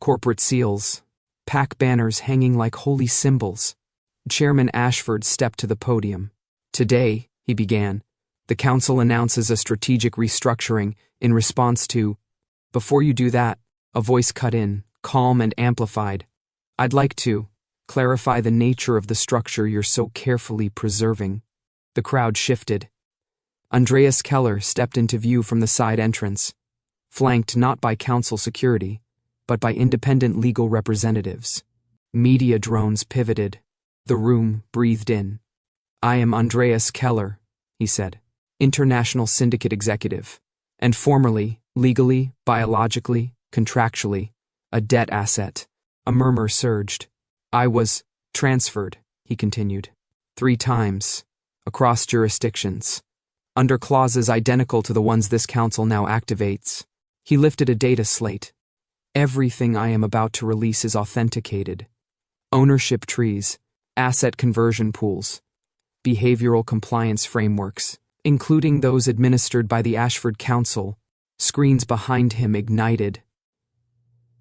A: Corporate seals. Pack banners hanging like holy symbols. Chairman Ashford stepped to the podium. "Today," he began, "the council announces a strategic restructuring in response to—" "Before you do that," a voice cut in, calm and amplified, "I'd like to clarify the nature of the structure you're so carefully preserving." The crowd shifted. Andreas Keller stepped into view from the side entrance, flanked not by council security, but by independent legal representatives. Media drones pivoted. The room breathed in. "I am Andreas Keller," he said, "International Syndicate Executive, and formerly, legally, biologically, contractually, a debt asset." A murmur surged. "I was transferred," he continued, 3 times, across jurisdictions, under clauses identical to the ones this council now activates." He lifted a data slate. "Everything I am about to release is authenticated. Ownership trees, asset conversion pools, behavioral compliance frameworks, including those administered by the Ashford Council." Screens behind him ignited.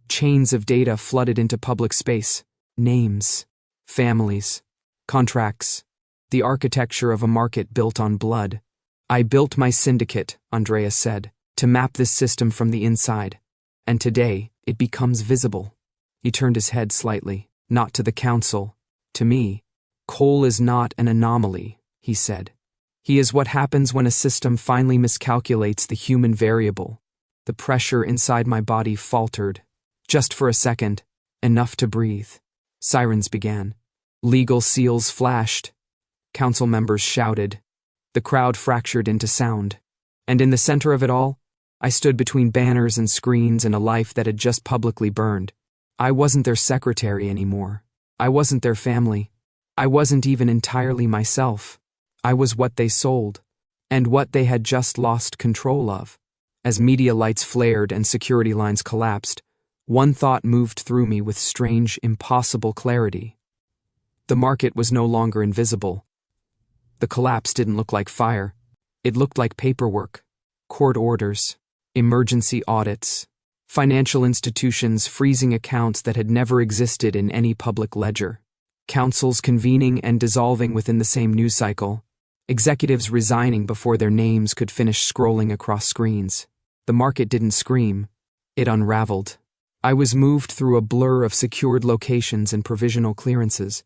A: Chains of data flooded into public space. Names, families, contracts, the architecture of a market built on blood. "I built my syndicate," Andreas said, "to map this system from the inside. And today, it becomes visible." He turned his head slightly, not to the council, to me. "Cole is not an anomaly," he said. "He is what happens when a system finally miscalculates the human variable." The pressure inside my body faltered. Just for a second, enough to breathe. Sirens began. Legal seals flashed. Council members shouted. The crowd fractured into sound. And in the center of it all, I stood between banners and screens and a life that had just publicly burned. I wasn't their secretary anymore. I wasn't their family. I wasn't even entirely myself. I was what they sold, and what they had just lost control of. As media lights flared and security lines collapsed, one thought moved through me with strange, impossible clarity. The market was no longer invisible. The collapse didn't look like fire. It looked like paperwork, court orders, emergency audits, financial institutions freezing accounts that had never existed in any public ledger, councils convening and dissolving within the same news cycle, executives resigning before their names could finish scrolling across screens. The market didn't scream. It unraveled. I was moved through a blur of secured locations and provisional clearances,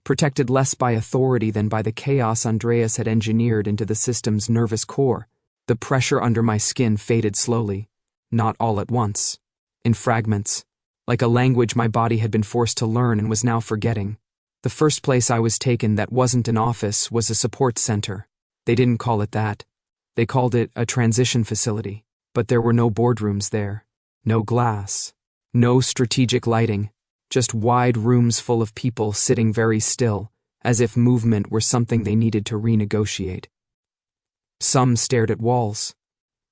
A: protected less by authority than by the chaos Andreas had engineered into the system's nervous core. The pressure under my skin faded slowly, not all at once, in fragments, like a language my body had been forced to learn and was now forgetting. The first place I was taken that wasn't an office was a support center. They didn't call it that. They called it a transition facility. But there were no boardrooms there. No glass. No strategic lighting. Just wide rooms full of people sitting very still, as if movement were something they needed to renegotiate. Some stared at walls.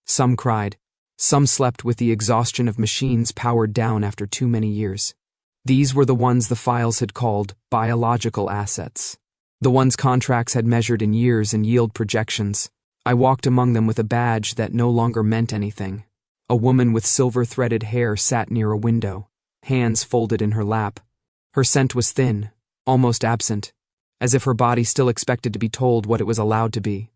A: Some cried. Some slept with the exhaustion of machines powered down after too many years. These were the ones the files had called biological assets. The ones contracts had measured in years and yield projections. I walked among them with a badge that no longer meant anything. A woman with silver-threaded hair sat near a window, hands folded in her lap. Her scent was thin, almost absent, as if her body still expected to be told what it was allowed to be.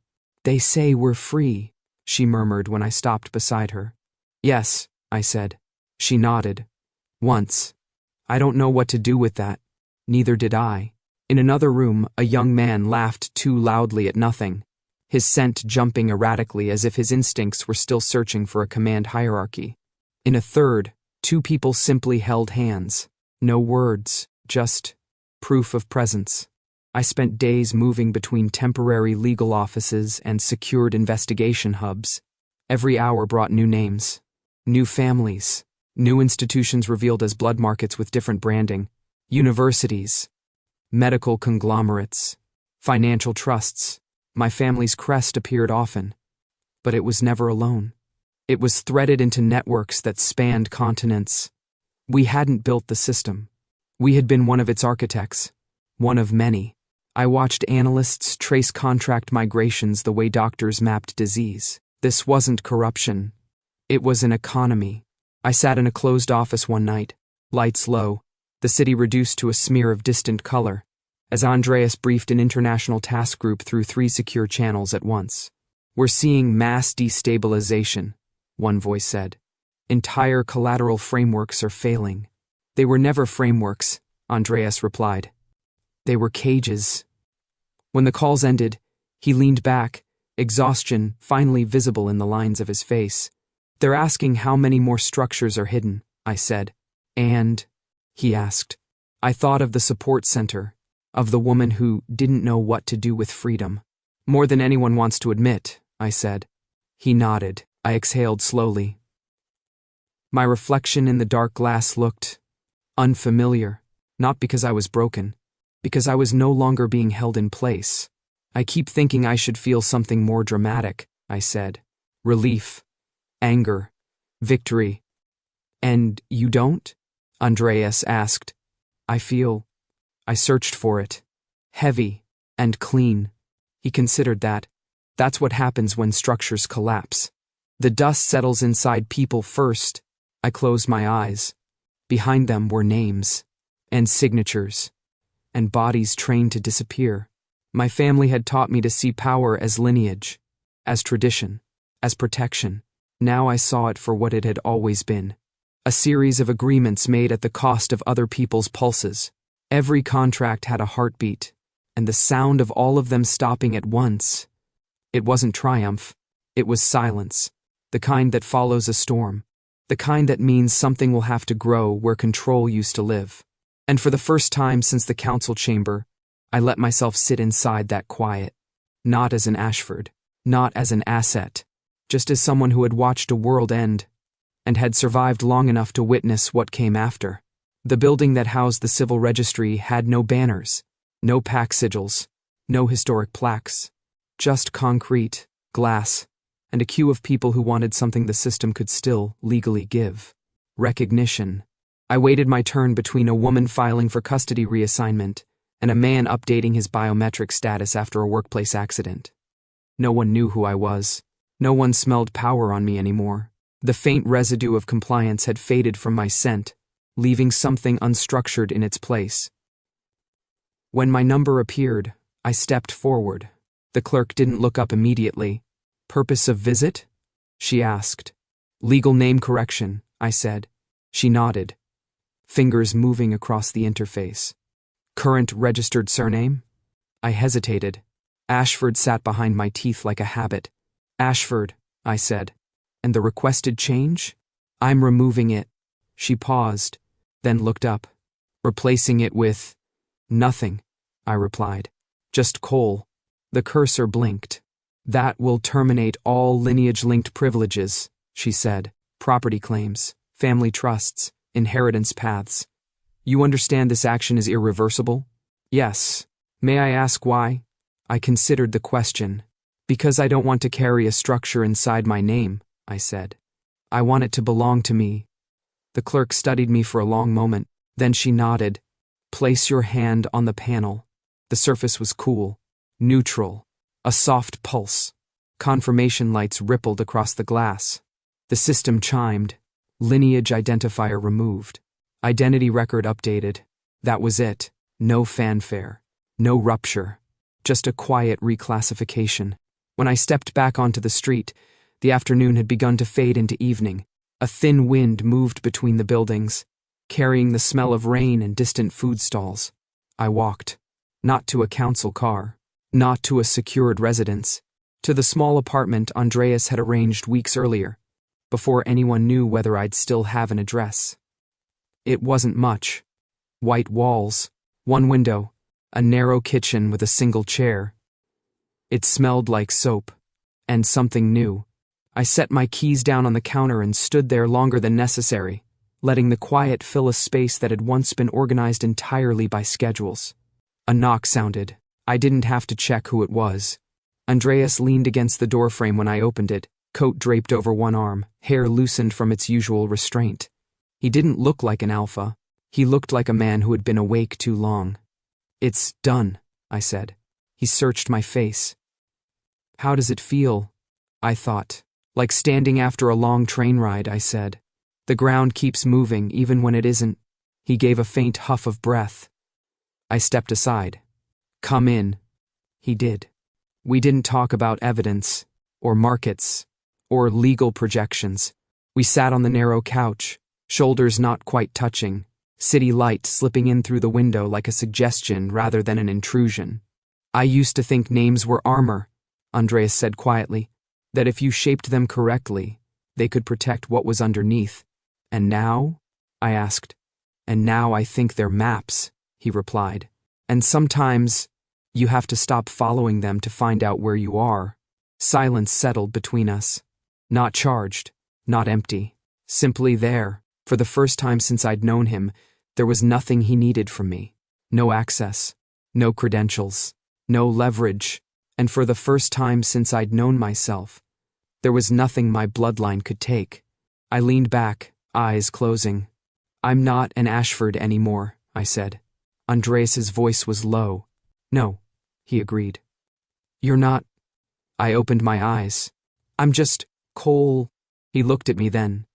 A: "They say we're free," she murmured when I stopped beside her. "Yes," I said. She nodded. "Once. I don't know what to do with that." Neither did I. In another room, a young man laughed too loudly at nothing, his scent jumping erratically as if his instincts were still searching for a command hierarchy. In a third, two people simply held hands. No words, just proof of presence. I spent days moving between temporary legal offices and secured investigation hubs. Every hour brought new names, new families, new institutions revealed as blood markets with different branding, universities, medical conglomerates, financial trusts. My family's crest appeared often, but it was never alone. It was threaded into networks that spanned continents. We hadn't built the system. We had been one of its architects, one of many. I watched analysts trace contract migrations the way doctors mapped disease. This wasn't corruption. It was an economy. I sat in a closed office one night, lights low, the city reduced to a smear of distant color, as Andreas briefed an international task group through 3 secure channels at once. "We're seeing mass destabilization," one voice said. "Entire collateral frameworks are failing." "They were never frameworks," Andreas replied. "They were cages." When the calls ended, he leaned back, exhaustion finally visible in the lines of his face. "They're asking how many more structures are hidden," I said. "And?" he asked. I thought of the support center, of the woman who didn't know what to do with freedom. "More than anyone wants to admit," I said. He nodded. I exhaled slowly. My reflection in the dark glass looked unfamiliar, not because I was broken, because I was no longer being held in place. "I keep thinking I should feel something more dramatic," I said. "Relief, anger, victory." "And you don't?" Andreas asked. I searched for it. Heavy and clean. He considered that. That's what happens when structures collapse. The dust settles inside people first. I closed my eyes. Behind them were names, and signatures, and bodies trained to disappear. My family had taught me to see power as lineage, as tradition, as protection. Now I saw it for what it had always been. A series of agreements made at the cost of other people's pulses. Every contract had a heartbeat, and the sound of all of them stopping at once. It wasn't triumph, it was silence, the kind that follows a storm, the kind that means something will have to grow where control used to live. And for the first time since the council chamber, I let myself sit inside that quiet, not as an Ashford, not as an asset, just as someone who had watched a world end, and had survived long enough to witness what came after. The building that housed the civil registry had no banners, No pack sigils, no historic plaques. Just concrete, glass, and a queue of people who wanted something the system could still legally give. Recognition. I waited my turn between a woman filing for custody reassignment and a man updating his biometric status after a workplace accident. No one knew who I was. No one smelled power on me anymore. The faint residue of compliance had faded from my scent, leaving something unstructured in its place. When my number appeared, I stepped forward. The clerk didn't look up immediately. "Purpose of visit?" she asked. "Legal name correction," I said. She nodded, fingers moving across the interface. "Current registered surname?" I hesitated. Ashford sat behind my teeth like a habit. "Ashford," I said. "And the requested change?" "I'm removing it." She paused, then looked up. "Replacing it with—" "Nothing," I replied. "Just Cole." The cursor blinked. "That will terminate all lineage-linked privileges," she said. "Property claims, family trusts, inheritance paths. You understand this action is irreversible?" "Yes. May I ask why?" I considered the question. "Because I don't want to carry a structure inside my name," I said. "I want it to belong to me." The clerk studied me for a long moment, then she nodded. "Place your hand on the panel." The surface was cool, neutral, a soft pulse. Confirmation lights rippled across the glass. The system chimed. Lineage identifier removed. Identity record updated. That was it. No fanfare. No rupture. Just a quiet reclassification. When I stepped back onto the street, the afternoon had begun to fade into evening. A thin wind moved between the buildings, carrying the smell of rain and distant food stalls. I walked. Not to a council car. Not to a secured residence. To the small apartment Andreas had arranged weeks earlier, before anyone knew whether I'd still have an address. It wasn't much. White walls, one window, a narrow kitchen with a single chair. It smelled like soap, and something new. I set my keys down on the counter and stood there longer than necessary, letting the quiet fill a space that had once been organized entirely by schedules. A knock sounded. I didn't have to check who it was. Andreas leaned against the doorframe when I opened it, coat draped over one arm, hair loosened from its usual restraint. He didn't look like an alpha. He looked like a man who had been awake too long. "It's done," I said. He searched my face. "How does it feel?" I thought. "Like standing after a long train ride," I said. "The ground keeps moving even when it isn't." He gave a faint huff of breath. I stepped aside. "Come in." He did. We didn't talk about evidence, or markets, or legal projections. We sat on the narrow couch, shoulders not quite touching, city light slipping in through the window like a suggestion rather than an intrusion. "I used to think names were armor," Andreas said quietly, "that if you shaped them correctly, they could protect what was underneath. And now?" I asked. "And now I think they're maps," he replied. "And sometimes you have to stop following them to find out where you are." Silence settled between us. Not charged, not empty. Simply there. For the first time since I'd known him, there was nothing he needed from me. No access, no credentials, no leverage, and for the first time since I'd known myself, there was nothing my bloodline could take. I leaned back, eyes closing. "I'm not an Ashford anymore," I said. Andreas's voice was low. "No," he agreed. "You're not—" I opened my eyes. "I'm just Cole." He looked at me then.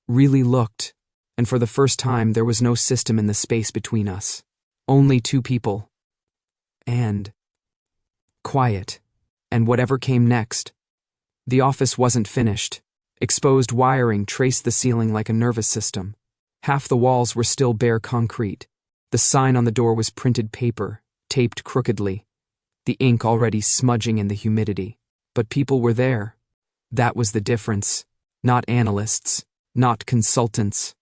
A: Really looked. And for the first time there was no system in the space between us. Only two people. And quiet. And whatever came next. The office wasn't finished. Exposed wiring traced the ceiling like a nervous system. Half the walls were still bare concrete. The sign on the door was printed paper, taped crookedly, the ink already smudging in the humidity. But people were there. That was the difference. Not analysts, not consultants.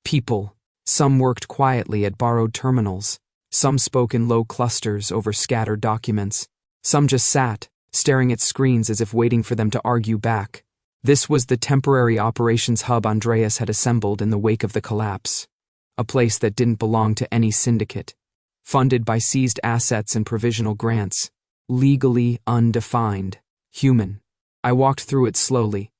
A: People. Some worked quietly at borrowed terminals. Some spoke in low clusters over scattered documents. Some just sat, staring at screens as if waiting for them to argue back. This was the temporary operations hub Andreas had assembled in the wake of the collapse. A place that didn't belong to any syndicate. Funded by seized assets and provisional grants. Legally undefined. Human. I walked through it slowly.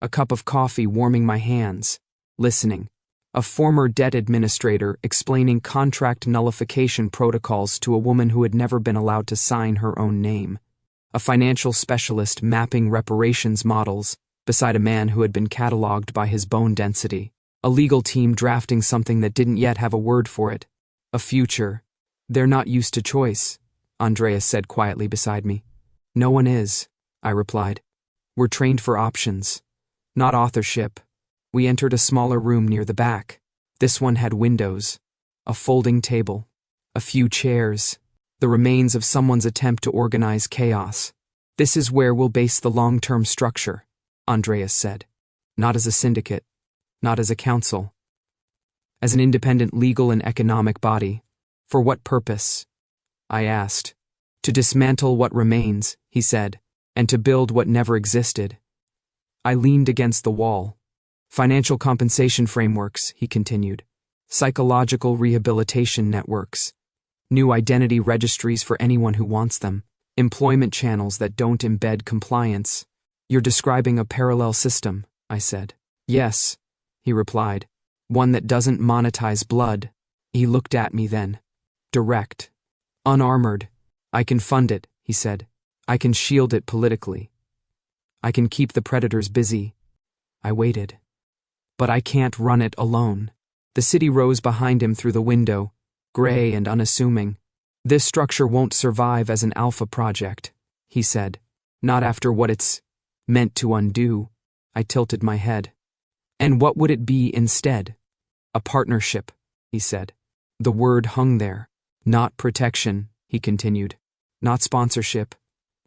A: A cup of coffee warming my hands. Listening. A former debt administrator explaining contract nullification protocols to a woman who had never been allowed to sign her own name. A financial specialist mapping reparations models beside a man who had been cataloged by his bone density. A legal team drafting something that didn't yet have a word for it. A future. They're not used to choice, Andreas said quietly beside me. No one is, I replied. We're trained for options, not authorship. We entered a smaller room near the back. This one had windows, a folding table, a few chairs, the remains of someone's attempt to organize chaos. This is where we'll base the long-term structure, Andreas said. Not as a syndicate, not as a council. As an independent legal and economic body. For what purpose? I asked. To dismantle what remains, he said, and to build what never existed. I leaned against the wall. Financial compensation frameworks, he continued. Psychological rehabilitation networks. New identity registries for anyone who wants them. Employment channels that don't embed compliance. You're describing a parallel system, I said. Yes, he replied. One that doesn't monetize blood. He looked at me then. Direct. Unarmored. I can fund it, he said. I can shield it politically. I can keep the predators busy. I waited. But I can't run it alone. The city rose behind him through the window, gray and unassuming. This structure won't survive as an alpha project, he said. Not after what it's meant to undo. I tilted my head. And what would it be instead? A partnership, he said. The word hung there. Not protection, he continued. Not sponsorship.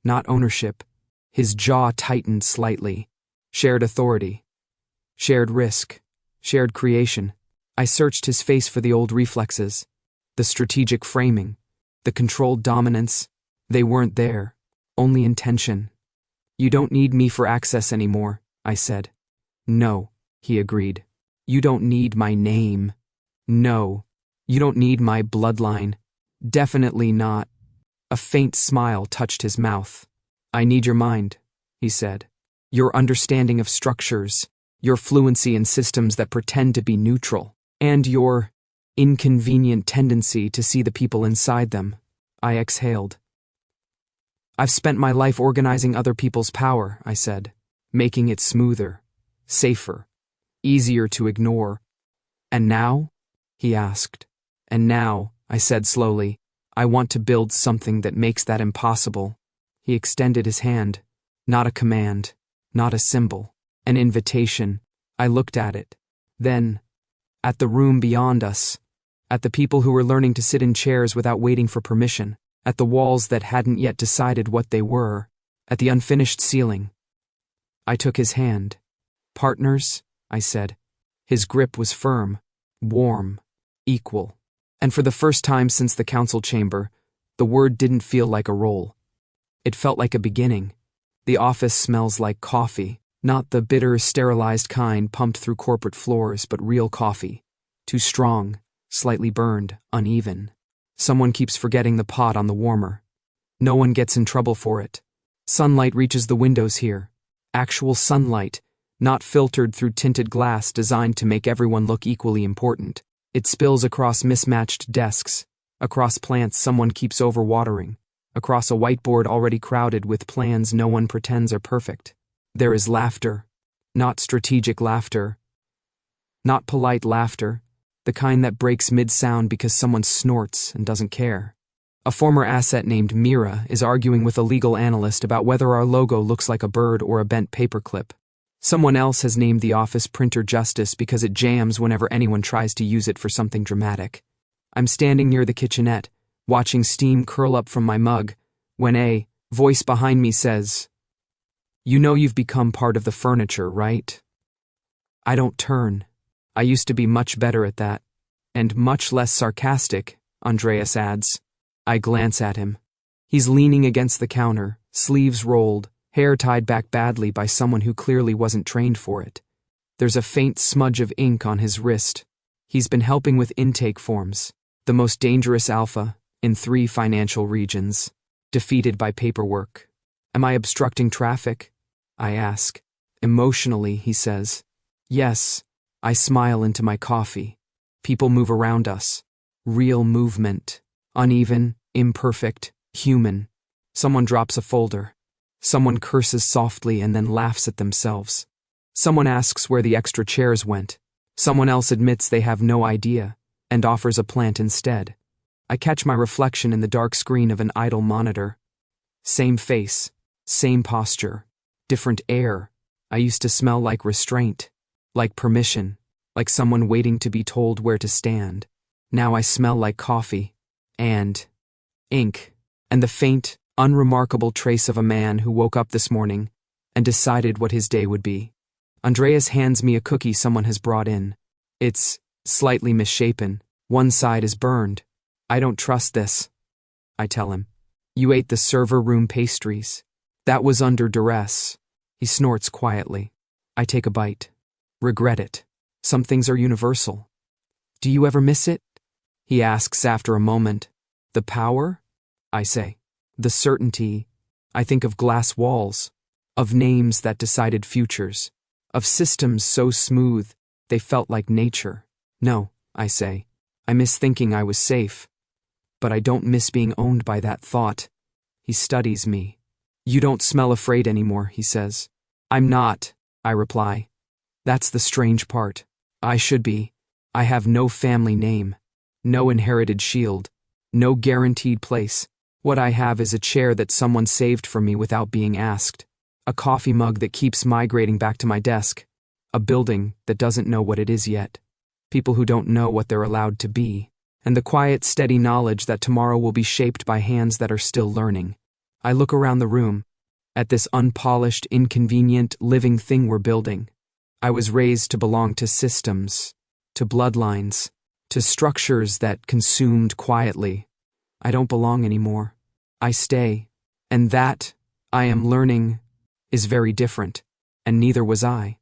A: Not ownership. His jaw tightened slightly. Shared authority. Shared risk. Shared creation. I searched his face for the old reflexes. The strategic framing. The controlled dominance. They weren't there. Only intention. You don't need me for access anymore, I said. No, he agreed. You don't need my name. No. You don't need my bloodline. Definitely not. A faint smile touched his mouth. I need your mind, he said. Your understanding of structures, your fluency in systems that pretend to be neutral, and your inconvenient tendency to see the people inside them. I exhaled. I've spent my life organizing other people's power, I said, making it smoother, safer, easier to ignore. And now? He asked. And now, I said slowly, I want to build something that makes that impossible. He extended his hand. Not a command, not a symbol, an invitation. I looked at it. Then, at the room beyond us, at the people who were learning to sit in chairs without waiting for permission, at the walls that hadn't yet decided what they were, at the unfinished ceiling. I took his hand. Partners, I said. His grip was firm, warm, equal. And for the first time since the council chamber, the word didn't feel like a role. It felt like a beginning. The office smells like coffee, not the bitter, sterilized kind pumped through corporate floors, but real coffee. Too strong, slightly burned, uneven. Someone keeps forgetting the pot on the warmer. No one gets in trouble for it. Sunlight reaches the windows here. Actual sunlight, not filtered through tinted glass designed to make everyone look equally important. It spills across mismatched desks, across plants someone keeps overwatering, across a whiteboard already crowded with plans no one pretends are perfect. There is laughter, not strategic laughter, not polite laughter, the kind that breaks mid-sound because someone snorts and doesn't care. A former asset named Mira is arguing with a legal analyst about whether our logo looks like a bird or a bent paperclip. Someone else has named the office printer Justice because it jams whenever anyone tries to use it for something dramatic. I'm standing near the kitchenette, watching steam curl up from my mug, when a voice behind me says, "You know you've become part of the furniture, right?" I don't turn. I used to be much better at that. And much less sarcastic, Andreas adds. I glance at him. He's leaning against the counter, sleeves rolled, hair tied back badly by someone who clearly wasn't trained for it. There's a faint smudge of ink on his wrist. He's been helping with intake forms, the most dangerous alpha, in 3 financial regions, defeated by paperwork. Am I obstructing traffic? I ask. Emotionally, he says. Yes. I smile into my coffee. People move around us. Real movement. Uneven, imperfect, human. Someone drops a folder. Someone curses softly and then laughs at themselves. Someone asks where the extra chairs went. Someone else admits they have no idea and offers a plant instead. I catch my reflection in the dark screen of an idle monitor. Same face, same posture, different air. I used to smell like restraint, like permission, like someone waiting to be told where to stand. Now I smell like coffee and ink and the faint, unremarkable trace of a man who woke up this morning and decided what his day would be. Andreas hands me a cookie someone has brought in. It's slightly misshapen. One side is burned. I don't trust this, I tell him. You ate the server room pastries. That was under duress. He snorts quietly. I take a bite. Regret it. Some things are universal. Do you ever miss it? He asks after a moment. The power? I say. The certainty. I think of glass walls, of names that decided futures, of systems so smooth they felt like nature. No, I say. I miss thinking I was safe. But I don't miss being owned by that thought. He studies me. You don't smell afraid anymore, he says. I'm not, I reply. That's the strange part. I should be. I have no family name, no inherited shield, no guaranteed place. What I have is a chair that someone saved for me without being asked, a coffee mug that keeps migrating back to my desk, a building that doesn't know what it is yet, people who don't know what they're allowed to be, and the quiet, steady knowledge that tomorrow will be shaped by hands that are still learning. I look around the room, at this unpolished, inconvenient, living thing we're building. I was raised to belong to systems, to bloodlines, to structures that consumed quietly. I don't belong anymore. I stay, and that, I am learning, is very different, and neither was I.